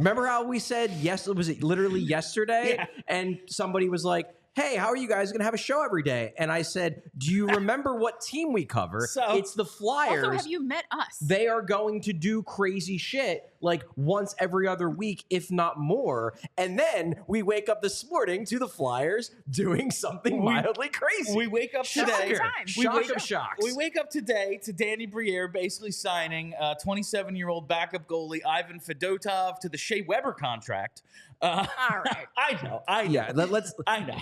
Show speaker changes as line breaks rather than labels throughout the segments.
Remember how we said, yes, was it literally yesterday?
Yeah.
And somebody was like, hey, how are you guys going to have a show every day? And I said, do you remember what team we cover?
So-
It's the Flyers.
Also, have you met us?
They are going to do crazy shit like once every other week, if not more. And then we wake up this morning to the Flyers doing something mildly crazy.
We wake up today.
Shock of shocks.
We wake up today to Danny Briere basically signing 27-year-old backup goalie Ivan Fedotov to the Shea Weber contract.
All right.
I know.
Yeah, let's.
I know.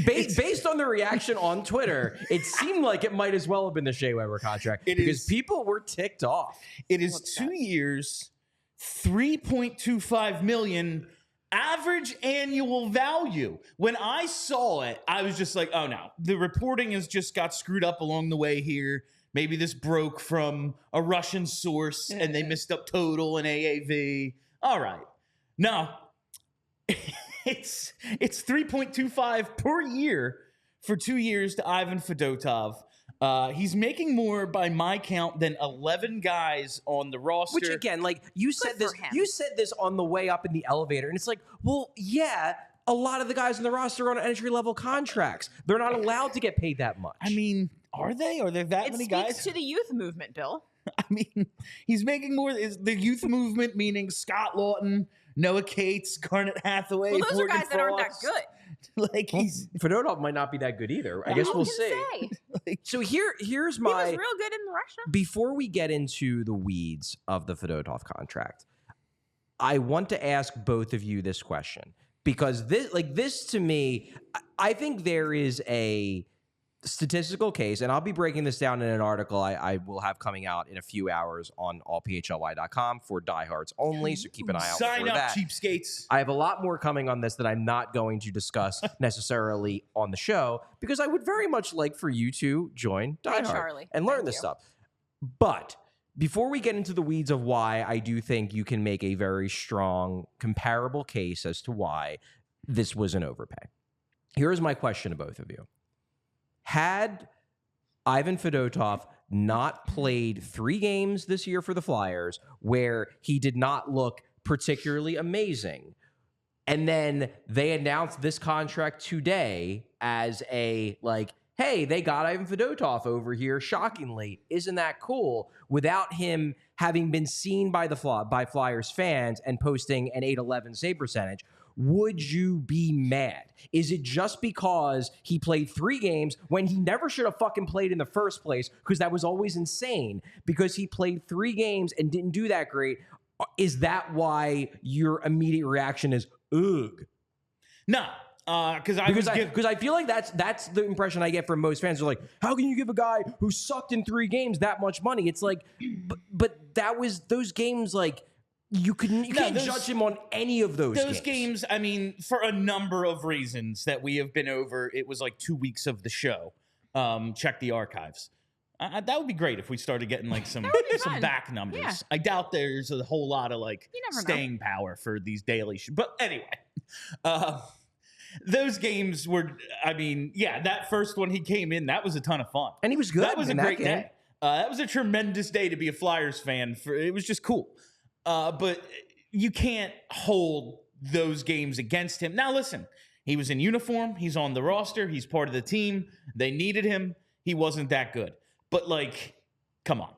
Based on the reaction on Twitter, it seemed like it might as well have been the Shea Weber contract because people were ticked off.
It is 2 years, $3.25 million average annual value. When I saw it, I was just like, oh no, the reporting has just got screwed up along the way here. Maybe this broke from a Russian source and they missed up total and AAV. All right. No. It's 3.25 per year for 2 years to Ivan Fedotov. He's making more by my count than 11 guys on the roster.
Which again, like you said this on the way up in the elevator, and it's like, well, yeah, a lot of the guys on the roster are on entry level contracts. They're not allowed to get paid that much.
I mean, are they? Are there that many guys?
It speaks to the youth movement, Bill.
I mean, he's making more. Is the youth movement meaning Scott Lawton, Noah Cates, Garnet Hathaway?
Well, those
Morgan
are guys that aren't that
Frost?
good.
Like he's
Fedotov might not be that good either. I guess we'll see. So here's
He was
my
real good in Russia.
before we get into the weeds of the Fedotov contract, I want to ask both of you this question because this to me, I think there is a statistical case, and I'll be breaking this down in an article I will have coming out in a few hours on allphly.com for diehards only, so keep an eye out
sign
for
up,
that.
cheapskates.
I have a lot more coming on this that I'm not going to discuss necessarily on the show because I would very much like for you to join
Hey,
Die Hard
Charlie.
and learn
Thank
this
you.
stuff. But before we get into the weeds of why I do think you can make a very strong comparable case as to why this was an overpay, here's my question to both of you. Had Ivan Fedotov not played 3 games this year for the Flyers where he did not look particularly amazing, and then they announced this contract today as a, like, hey, they got Ivan Fedotov over here, shockingly, isn't that cool, without him having been seen by Flyers fans and posting an .811 save percentage, would you be mad? Is it just because he played 3 games when he never should have fucking played in the first place? Because that was always insane. Because he played 3 games and didn't do that great. Is that why your immediate reaction is, ugh?
No, because
I feel like that's the impression I get from most fans. They're like, how can you give a guy who sucked in 3 games that much money? It's like, but that was those games, like, you can't judge him on any of those games.
Those games, I mean, for a number of reasons that we have been over, it was like 2 weeks of the show. Check the archives. That would be great if we started getting like some back numbers.
Yeah.
I doubt there's a whole lot of like
never
staying power for these daily shows. But anyway, those games were, I mean, yeah, that first one he came in, that was a ton of fun.
And he was good.
That was a great
game.
day. That was a tremendous day to be a Flyers fan. It was just cool. But you can't hold those games against him. Now, listen, he was in uniform. He's on the roster. He's part of the team. They needed him. He wasn't that good. But, like, come on.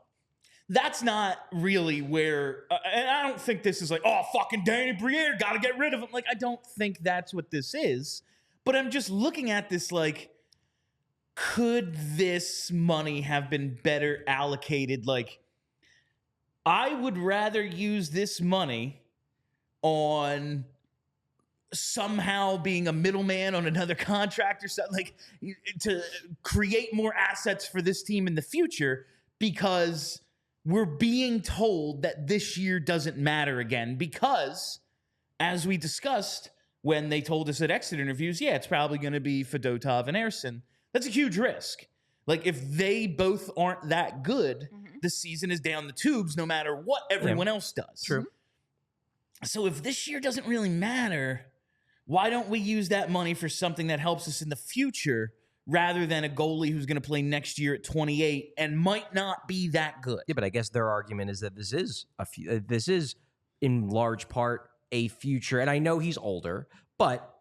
That's not really where and I don't think this is like, oh, fucking Danny Briere, got to get rid of him. Like, I don't think that's what this is. But I'm just looking at this like, could this money have been better allocated? Like, I would rather use this money on somehow being a middleman on another contract or something, like, to create more assets for this team in the future, because we're being told that this year doesn't matter again. Because, as we discussed when they told us at exit interviews, yeah, it's probably going to be Fedotov and Ersson. That's a huge risk. Like, if they both aren't that good, the season is down the tubes no matter what everyone else does.
True.
So if this year doesn't really matter, why don't we use that money for something that helps us in the future rather than a goalie who's going to play next year at 28 and might not be that good?
Yeah, but I guess their argument is that this is in large part a future, and I know he's older, but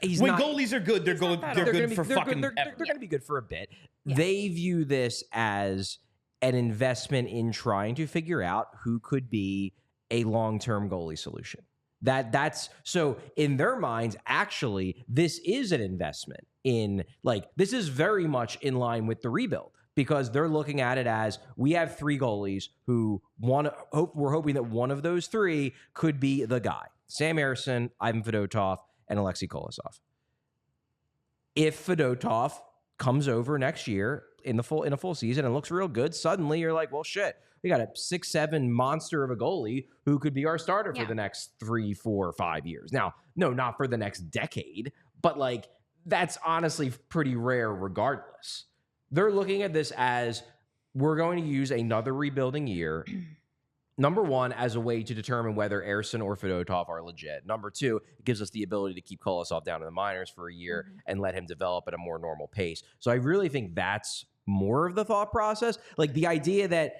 he's
when
not.
goalies are good, they're good.
that
They're
old.
good for fucking.
They're
ever.
going to be good for a bit.
Yeah.
They view this as an investment in trying to figure out who could be a long-term goalie solution. That's so in their minds, actually, this is an investment in, like, this is very much in line with the rebuild, because they're looking at it as, we have 3 goalies who we're hoping that one of those 3 could be the guy. Sam Ersson, Ivan Fedotov, and Alexei Kolosov. If Fedotov comes over next year in a full season and looks real good, suddenly you're like, well, shit, we got a 6'7" monster of a goalie who could be our starter for the next 3, 4, 5 years. Now, no, not for the next decade, but like, that's honestly pretty rare regardless. They're looking at this as, we're going to use another rebuilding year, number one, as a way to determine whether Ersson or Fedotov are legit. Number two, it gives us the ability to keep Kolosov down in the minors for a year and let him develop at a more normal pace. So I really think that's more of the thought process. Like, the idea that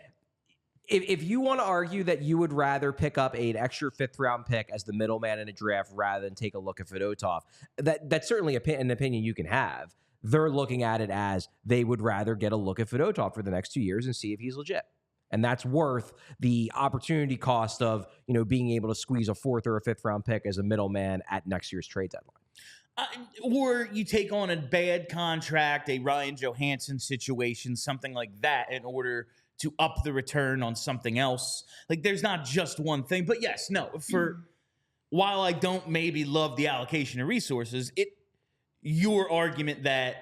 if you want to argue that you would rather pick up an extra 5th round pick as the middleman in a draft rather than take a look at Fedotov, that's certainly an opinion you can have. They're looking at it as, they would rather get a look at Fedotov for the next 2 years and see if he's legit. And that's worth the opportunity cost of, being able to squeeze a 4th or a 5th round pick as a middleman at next year's trade deadline.
Or you take on a bad contract, a Ryan Johansson situation, something like that, in order to up the return on something else. Like, there's not just one thing. But yes, no, while I don't maybe love the allocation of resources, your argument that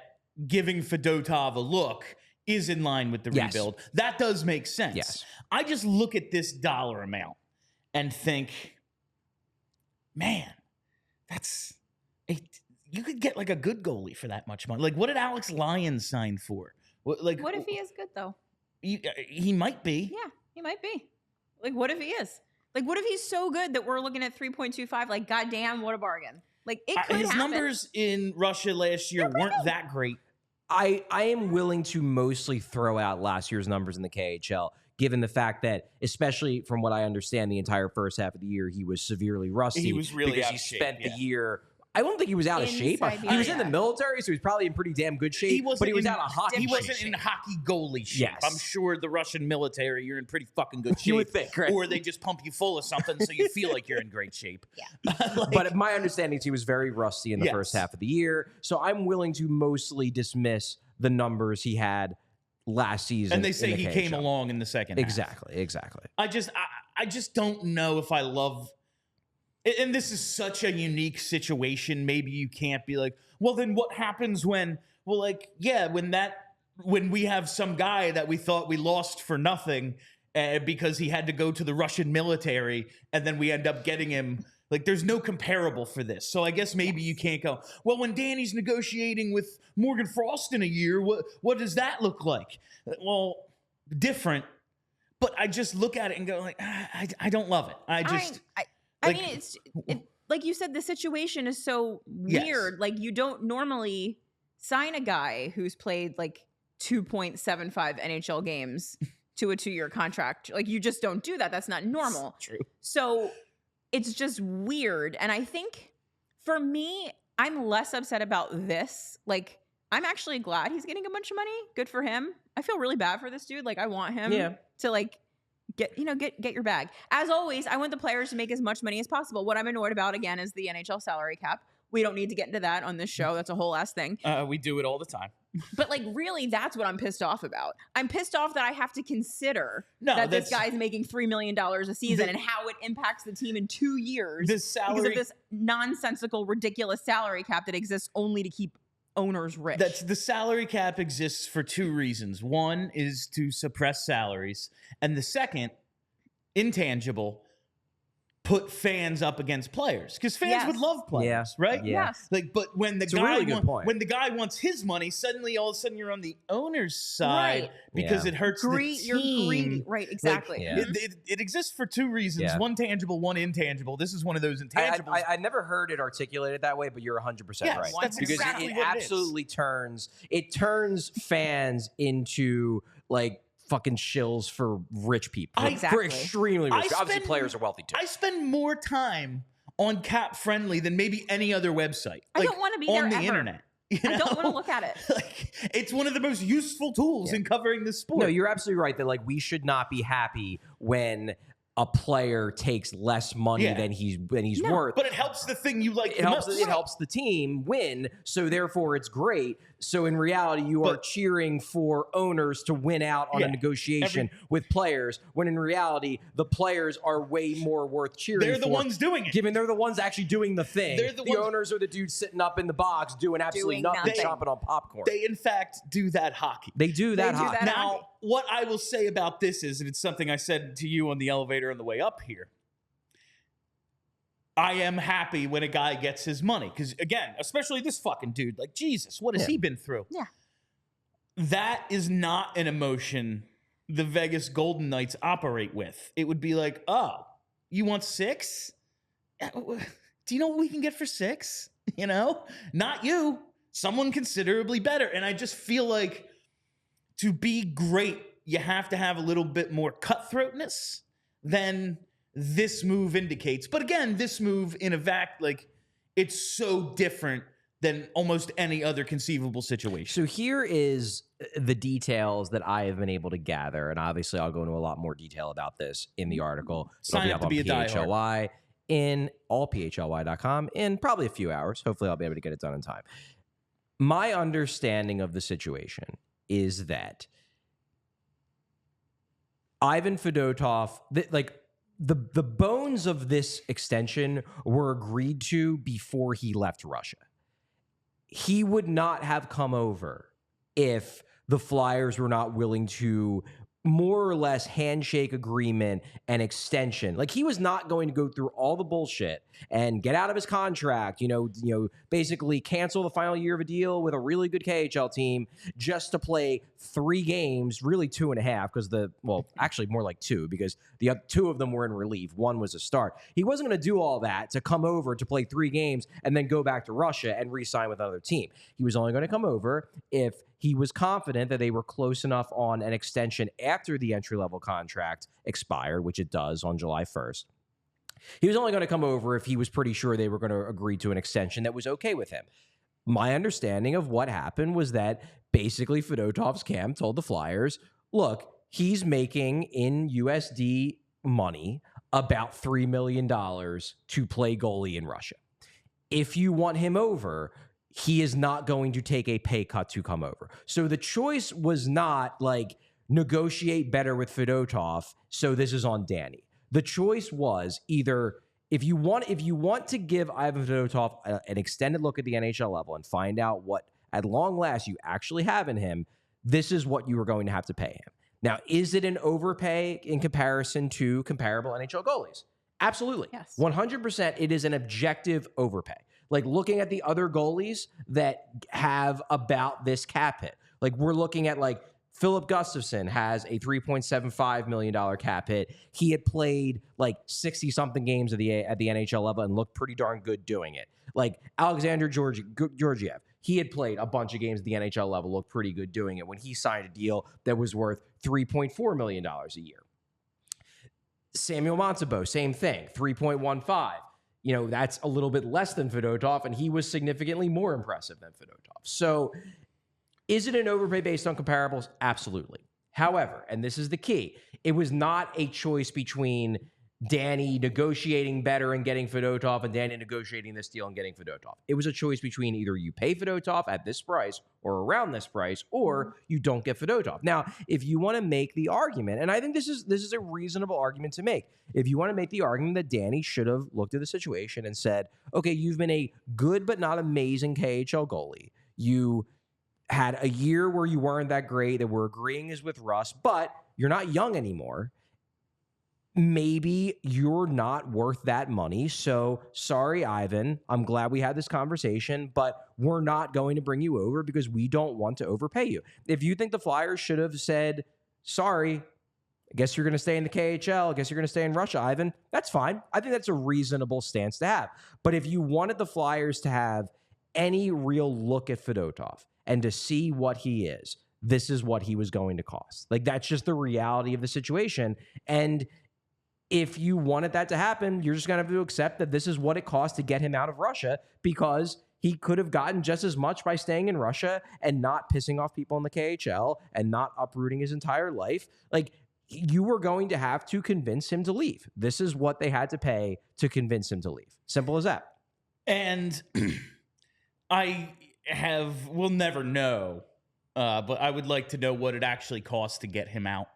giving Fedotov a look is in line with the rebuild, that does make sense.
Yes.
I just look at this dollar amount and think, man, you could get like a good goalie for that much money. Like, what did Alex Lyon sign for? What
if he is good though?
He might be.
Yeah, he might be. Like, what if he is? Like, what if he's so good that we're looking at 3.25? Like, goddamn, what a bargain. Like, it could
his
happen.
numbers in Russia last year weren't that great.
I am willing to mostly throw out last year's numbers in the KHL, given the fact that, especially from what I understand, the entire first half of the year, he was severely rusty.
He was really
because
out
he
of shape,
spent the year. I don't think he was out of
In
shape. He was in the
Siberia.
military, so he's probably in pretty damn good shape. But he was out of hockey.
He wasn't in hockey goalie shape.
Yes.
I'm sure the Russian military, you're in pretty fucking good shape.
You would think, right?
Or they just pump you full of something so you feel like you're in great shape.
Yeah.
But my understanding is he was very rusty in the
Yes.
first half of the year. So I'm willing to mostly dismiss the numbers he had last season.
And they say
in the
he came
KHL.
along in the second half.
Exactly.
I just don't know if I love. And this is such a unique situation. Maybe you can't be like, well, then what happens when? Well, like, yeah, when we have some guy that we thought we lost for nothing because he had to go to the Russian military, and then we end up getting him. Like, there's no comparable for this. So I guess maybe you can't go, well, when Danny's negotiating with Morgan Frost in a year, what does that look like? Well, different. But I just look at it and go, like, I don't love it.
I mean, it's like you said, the situation is so weird.
Yes.
Like, you don't normally sign a guy who's played like 2.75 NHL games to a 2-year contract. Like, you just don't do that. That's not normal.
True.
So it's just weird. And I think for me, I'm less upset about this. Like, I'm actually glad he's getting a bunch of money. Good for him. I feel really bad for this dude. Like, I want him to like get your bag. As always, I want the players to make as much money as possible. What I'm annoyed about, again, is the NHL salary cap. We don't need to get into that on this show. That's a whole ass thing.
We do it all the time.
But like, really, that's what I'm pissed off about. I'm pissed off that I have to consider that this guy's making $3 million a season and how it impacts the team in 2 years because of this nonsensical, ridiculous salary cap that exists only to keep owners rich.
The salary cap exists for 2 reasons. One is to suppress salaries, and the second, intangible, put fans up against players, because fans would love players, right?
Yeah.
Yes.
Like, but when the guy wants his money, suddenly all of a sudden you're on the owner's side because it hurts the team.
You're greedy, right? Exactly.
Like, it exists for 2 reasons: one tangible, one intangible. This is one of those intangibles.
I never heard it articulated that way, but you're 100% right.
That's
because
exactly
it
what
absolutely turns fans into like fucking shills for rich people. For extremely rich. Obviously, players are wealthy too.
I spend more time on Cap Friendly than maybe any other website.
I don't wanna be there
on the
ever.
internet.
I don't want to look at it.
Like, it's one of the most useful tools in covering the sport.
No, you're absolutely right that like we should not be happy when a player takes less money than he's worth.
But it helps the thing you like.
It helps the team win, so therefore it's great. So in reality, you are cheering for owners to win out on a negotiation with players, when in reality, the players are way more worth cheering for.
They're the ones doing it.
Given they're the ones actually doing the thing. The owners are the dudes sitting up in the box doing absolutely nothing, chomping on popcorn.
They, in fact, do that hockey.
They do that hockey.
Now, what I will say about this is, and it's something I said to you on the elevator on the way up here, I am happy when a guy gets his money. Because, again, especially this fucking dude, like, Jesus, what has he been through?
Yeah.
That is not an emotion the Vegas Golden Knights operate with. It would be like, oh, you want 6? Do you know what we can get for 6? You know? Not you. Someone considerably better. And I just feel like to be great, you have to have a little bit more cutthroatness than this move indicates. But again, this move in a like, it's so different than almost any other conceivable situation.
So here is the details that I have been able to gather, and obviously I'll go into a lot more detail about this in the article.
Sign up to be a
PHLY in allphly.com in probably a few hours. Hopefully I'll be able to get it done in time. My understanding of the situation is that Ivan Fedotov, the bones of this extension were agreed to before he left Russia. He would not have come over if the Flyers were not willing to more or less handshake agreement and extension. Like, he was not going to go through all the bullshit and get out of his contract, basically cancel the final year of a deal with a really good KHL team just to play 3 games, really 2.5, because actually more like 2, because the 2 of them were in relief. 1 was a start. He wasn't going to do all that to come over to play 3 games and then go back to Russia and re-sign with another team. He was only going to come over if he was confident that they were close enough on an extension after the entry-level contract expired, which it does on July 1st. He was only going to come over if he was pretty sure they were going to agree to an extension that was okay with him. My understanding of what happened was that basically Fedotov's camp told the Flyers, look, he's making in USD money about $3 million to play goalie in Russia. If you want him over, he is not going to take a pay cut to come over. So the choice was not like negotiate better with Fedotov, so this is on Danny. The choice was either if you want to give Ivan Fedotov an extended look at the NHL level and find out what at long last you actually have in him, this is what you are going to have to pay him. Now, is it an overpay in comparison to comparable NHL goalies? Absolutely.
Yes.
100% it is an objective overpay. Like, looking at the other goalies that have about this cap hit. Like, we're looking at, like, Philip Gustafsson has a $3.75 million cap hit. He had played, like, 60-something games at the NHL level and looked pretty darn good doing it. Like, Alexander Georgiev, he had played a bunch of games at the NHL level, looked pretty good doing it when he signed a deal that was worth $3.4 million a year. Samuel Montembeault, same thing, 3.15. That's a little bit less than Fedotov, and he was significantly more impressive than Fedotov. So is it an overpay based on comparables? Absolutely. However, and this is the key, it was not a choice between Danny negotiating better and getting Fedotov and Danny negotiating this deal and getting Fedotov. It was a choice between either you pay Fedotov at this price or around this price, or you don't get Fedotov. Now, if you want to make the argument, and I think this is a reasonable argument to make, if you want to make the argument that Danny should have looked at the situation and said, okay, you've been a good but not amazing KHL goalie. You had a year where you weren't that great, that we're agreeing is with Russ, but you're not young anymore. Maybe you're not worth that money. So sorry, Ivan, I'm glad we had this conversation, but we're not going to bring you over because we don't want to overpay you. If you think the Flyers should have said, sorry, I guess you're going to stay in the KHL, I guess you're going to stay in Russia, Ivan, that's fine. I think that's a reasonable stance to have. But if you wanted the Flyers to have any real look at Fedotov and to see what he is, this is what he was going to cost. Like, that's just the reality of the situation. And if you wanted that to happen, you're just going to have to accept that this is what it costs to get him out of Russia, because he could have gotten just as much by staying in Russia and not pissing off people in the KHL and not uprooting his entire life. Like, you were going to have to convince him to leave. This is what they had to pay to convince him to leave. Simple as that.
And we'll never know, but I would like to know what it actually costs to get him out.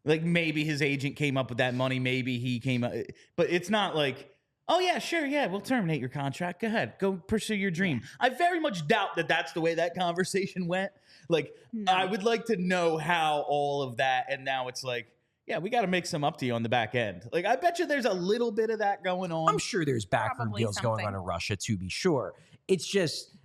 Like, maybe his agent came up with that money. Maybe he came up, but it's not like, oh yeah, sure. Yeah. We'll terminate your contract. Go ahead. Go pursue your dream. I very much doubt that that's the way that conversation went. Like,
No.
I would like to know how all of that. And now it's like, yeah, we got to make some up to you on the back end. Like, I bet you there's a little bit of that going on.
I'm sure there's backroom
Probably
deals going
something.
on in Russia, to be sure. It's just,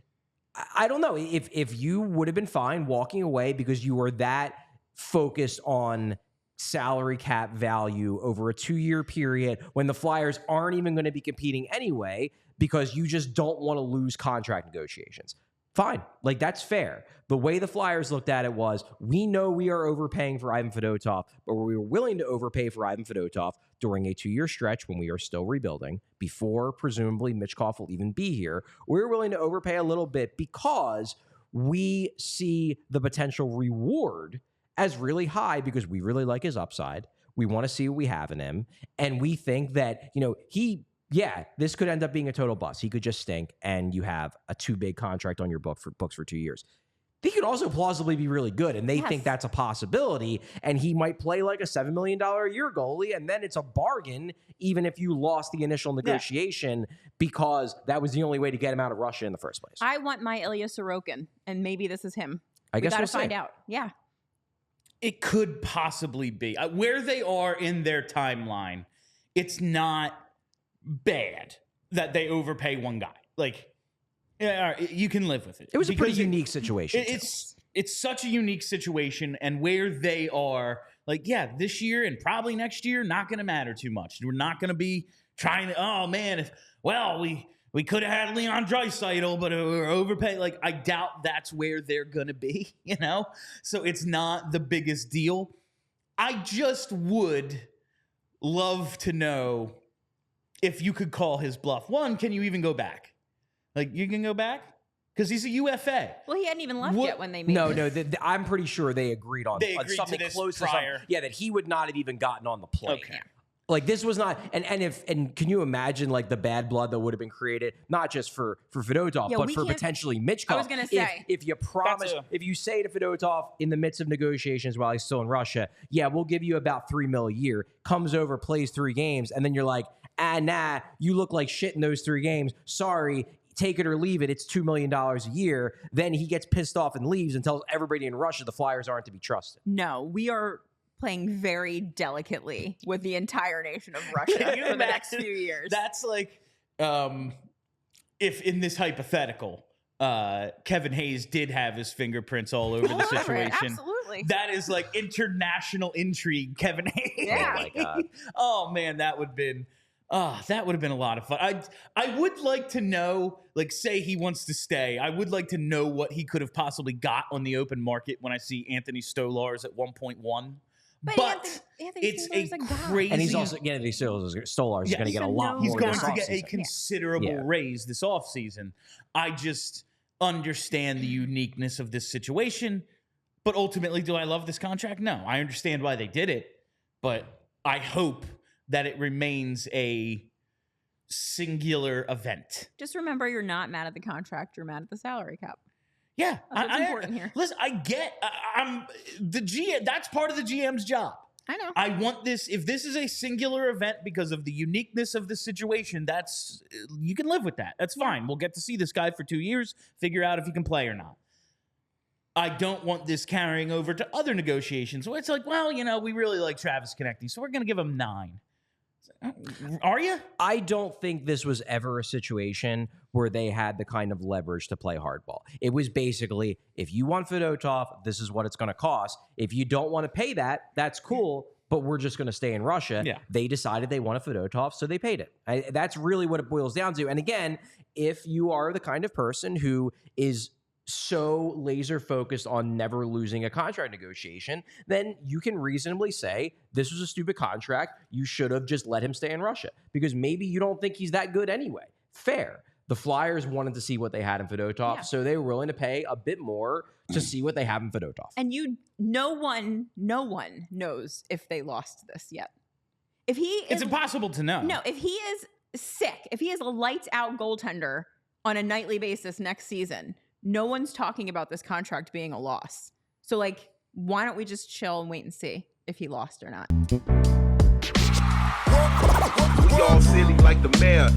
I don't know. If you would have been fine walking away because you were that focused on salary cap value over a 2-year period when the Flyers aren't even going to be competing anyway because you just don't want to lose contract negotiations. Fine. Like, that's fair. The way the Flyers looked at it was, we know we are overpaying for Ivan Fedotov, but we were willing to overpay for Ivan Fedotov during a 2-year stretch when we are still rebuilding, before presumably Mitchkov will even be here. We're willing to overpay a little bit because we see the potential reward as really high because we really like his upside. We want to see what we have in him. And we think that, this could end up being a total bust. He could just stink and you have a too big contract on your books for 2 years. He could also plausibly be really good, and they think that's a possibility, and he might play like a $7 million a year goalie, and then it's a bargain even if you lost the initial negotiation because that was the only way to get him out of Russia in the first place.
I want my Ilya Sorokin, and maybe this is him.
I guess
we
we'll
gotta find
see.
out. Yeah.
It could possibly be. Where they are in their timeline, it's not bad that they overpay one guy. Like, yeah, all right, you can live with it.
It was a pretty
Because
unique situation.
It's such a unique situation, and where they are, like, yeah, this year and probably next year, not going to matter too much. We're not going to be trying to, oh man, we could have had Leon Draisaitl, but we're overpaid. Like, I doubt that's where they're going to be, So it's not the biggest deal. I just would love to know if you could call his bluff. One, can you even go back? Like, you can go back? Because he's a UFA.
Well, he hadn't even left yet when they made this.
I'm pretty sure they agreed on something
to this
close to
prior.
something. Yeah, that he would not have even gotten on the plane.
Okay.
Yeah.
Like, this was not, and can you imagine like the bad blood that would have been created, not just for Fedotov,
Yeah,
but
we
for
can't-
potentially Mitchkov.
I was gonna say.
if you promise, if you say to Fedotov in the midst of negotiations while he's still in Russia, yeah, we'll give you about $3 million a year, comes over, plays 3 games, and then you're like, nah, you look like shit in those 3 games. Sorry. Take it or leave it. It's $2 million a year. Then he gets pissed off and leaves and tells everybody in Russia the Flyers aren't to be trusted.
No, we are playing very delicately with the entire nation of Russia for the next few years.
That's like, if in this hypothetical, Kevin Hayes did have his fingerprints all over the situation.
Absolutely.
That is like international intrigue, Kevin Hayes.
Yeah.
Oh my God.
Oh man, that would have been a lot of fun. I would like to know, like, say he wants to stay. I would like to know what he could have possibly got on the open market when I see Anthony Stolarz at 1.1. But
Anthony
it's
Stolarz
a
guy.
crazy.
And he's also getting these Stolarz is
Yes.
going to get a
He's
lot
a
more.
He's going
this
to get a
offseason.
considerable raise this offseason. I just understand the uniqueness of this situation. But ultimately, do I love this contract? No. I understand why they did it. But I hope that it remains a singular event.
Just remember, you're not mad at the contract. You're mad at the salary cap.
Yeah.
That's what's important here.
Listen, I get, I'm the GM. That's part of the GM's job.
I know.
I want this, if this is a singular event because of the uniqueness of the situation, you can live with that. That's fine. We'll get to see this guy for 2 years, figure out if he can play or not. I don't want this carrying over to other negotiations where it's like, well, we really like Travis Konecny, so we're going to give him 9. Are you?
I don't think this was ever a situation where they had the kind of leverage to play hardball. It was basically, if you want Fedotov, this is what it's going to cost. If you don't want to pay that, that's cool, but we're just going to stay in Russia.
Yeah.
They decided they wanted Fedotov, so they paid it. That's really what it boils down to. And again, if you are the kind of person who is so laser focused on never losing a contract negotiation, then you can reasonably say this was a stupid contract. You should have just let him stay in Russia because maybe you don't think he's that good anyway. Fair. The Flyers wanted to see what they had in Fedotov, so they were willing to pay a bit more to see what they have in Fedotov.
And no one knows if they lost this yet. It's
impossible to know.
No, if he is sick, if he is a lights out goaltender on a nightly basis next season, no one's talking about this contract being a loss. So, like, why don't we just chill and wait and see if he lost or not?
We all silly like the mayor.